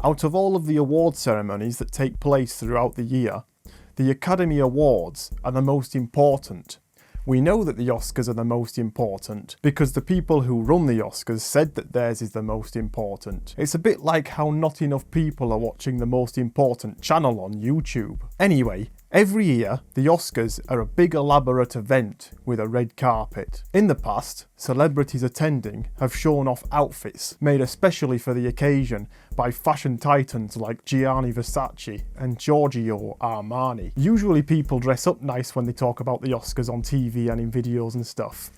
Out of all of the award ceremonies that take place throughout the year, the Academy Awards are the most important. We know that the Oscars are the most important because the people who run the Oscars said that theirs is the most important. It's a bit like how not enough people are watching the most important channel on YouTube. Anyway, every year, the Oscars are a big elaborate event with a red carpet. In the past, celebrities attending have shown off outfits made especially for the occasion by fashion titans like Gianni Versace and Giorgio Armani. Usually people dress up nice when they talk about the Oscars on TV and in videos and stuff.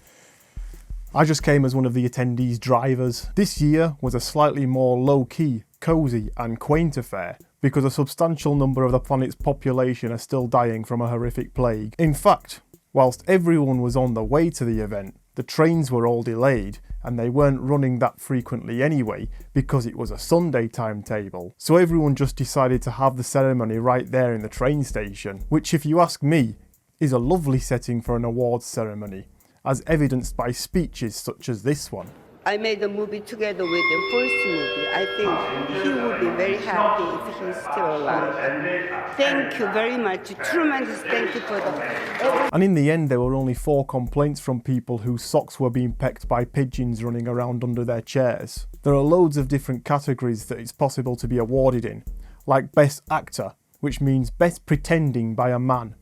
I just came as one of the attendees' drivers. This year was a slightly more low-key, cosy and quaint affair because a substantial number of the planet's population are still dying from a horrific plague. In fact, whilst everyone was on the way to the event, the trains were all delayed and they weren't running that frequently anyway because it was a Sunday timetable. So everyone just decided to have the ceremony right there in the train station, which if you ask me, is a lovely setting for an awards ceremony, as evidenced by speeches such as this one. I made a movie together with him, first movie. I think he would be very happy if he's still alive. Thank you very much. Tremendous thank you for the... And in the end, there were only 4 complaints from people whose socks were being pecked by pigeons running around under their chairs. There are loads of different categories that it's possible to be awarded in, like Best Actor, which means Best Pretending by a man.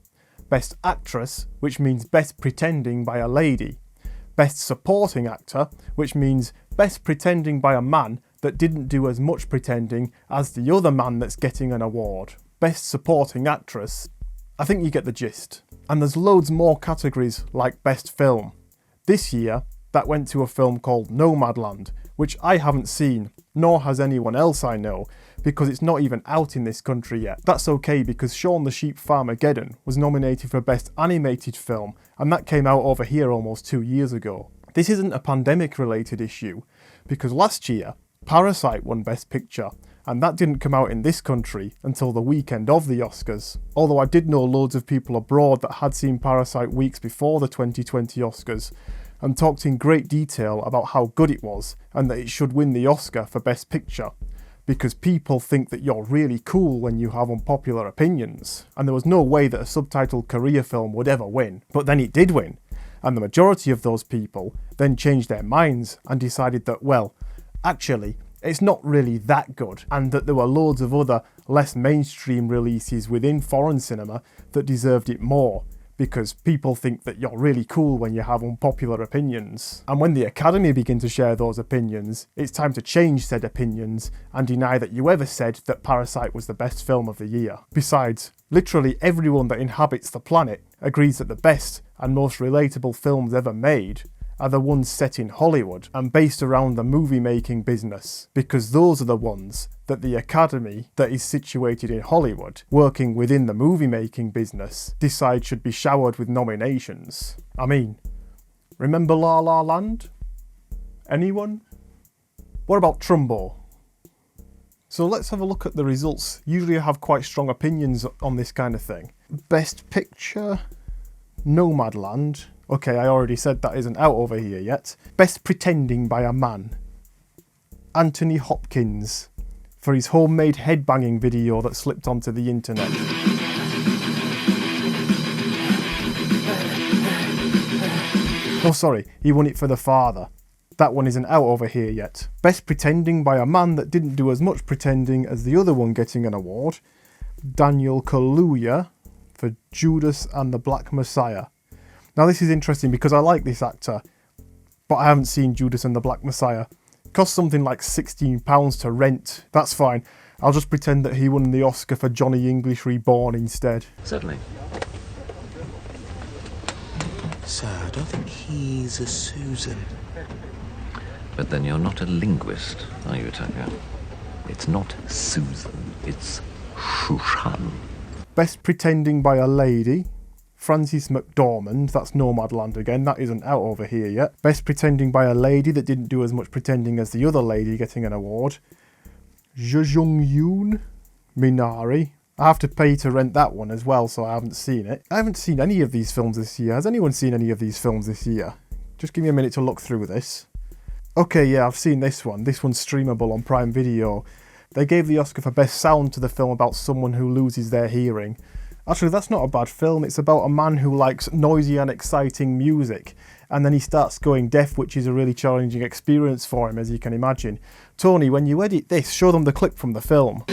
Best Actress, which means Best Pretending by a lady. Best Supporting Actor, which means best pretending by a man that didn't do as much pretending as the other man that's getting an award. Best Supporting Actress. I think you get the gist. And there's loads more categories like Best Film. This year, that went to a film called Nomadland, which I haven't seen, nor has anyone else I know, because it's not even out in this country yet. That's okay because Shaun the Sheep Farmageddon was nominated for Best Animated Film, and that came out over here almost 2 years ago. This isn't a pandemic related issue, because last year, Parasite won Best Picture, and that didn't come out in this country until the weekend of the Oscars. Although I did know loads of people abroad that had seen Parasite weeks before the 2020 Oscars, and talked in great detail about how good it was, and that it should win the Oscar for Best Picture. Because people think that you're really cool when you have unpopular opinions. And there was no way that a subtitled Korea film would ever win. But then it did win. And the majority of those people then changed their minds and decided that, well, actually, it's not really that good. And that there were loads of other, less mainstream releases within foreign cinema that deserved it more. Because people think that you're really cool when you have unpopular opinions. And when the Academy begin to share those opinions, it's time to change said opinions and deny that you ever said that Parasite was the best film of the year. Besides, literally everyone that inhabits the planet agrees that the best and most relatable films ever made are the ones set in Hollywood and based around the movie making business, because those are the ones that the Academy that is situated in Hollywood, working within the movie making business, decide should be showered with nominations. I mean, remember La La Land? Anyone? What about Trumbo? So let's have a look at the results. Usually I have quite strong opinions on this kind of thing. Best Picture, Nomadland. Okay, I already said that isn't out over here yet. Best Pretending by a Man. Anthony Hopkins, for his homemade headbanging video that slipped onto the internet. Oh sorry, he won it for The Father. That one isn't out over here yet. Best Pretending by a Man that didn't do as much pretending as the other one getting an award. Daniel Kaluuya for Judas and the Black Messiah. Now this is interesting because I like this actor, but I haven't seen Judas and the Black Messiah. It costs something like £16 to rent. That's fine. I'll just pretend that he won the Oscar for Johnny English Reborn instead. Certainly. Sir, I don't think he's a Susan. But then you're not a linguist, are you, Tanya? It's not Susan, it's Shushan. Best Pretending by a Lady. Frances McDormand, that's Nomadland again, that isn't out over here yet. Best Pretending by a Lady that didn't do as much pretending as the other lady getting an award. Jung-yoon, Minari. I have to pay to rent that one as well, so I haven't seen it. I haven't seen any of these films this year. Has anyone seen any of these films this year? Just give me a minute to look through this. Okay, yeah, I've seen this one. This one's streamable on Prime Video. They gave the Oscar for Best Sound to the film about someone who loses their hearing. Actually, that's not a bad film. It's about a man who likes noisy and exciting music, and then he starts going deaf, which is a really challenging experience for him, as you can imagine. Tony, when you edit this, show them the clip from the film.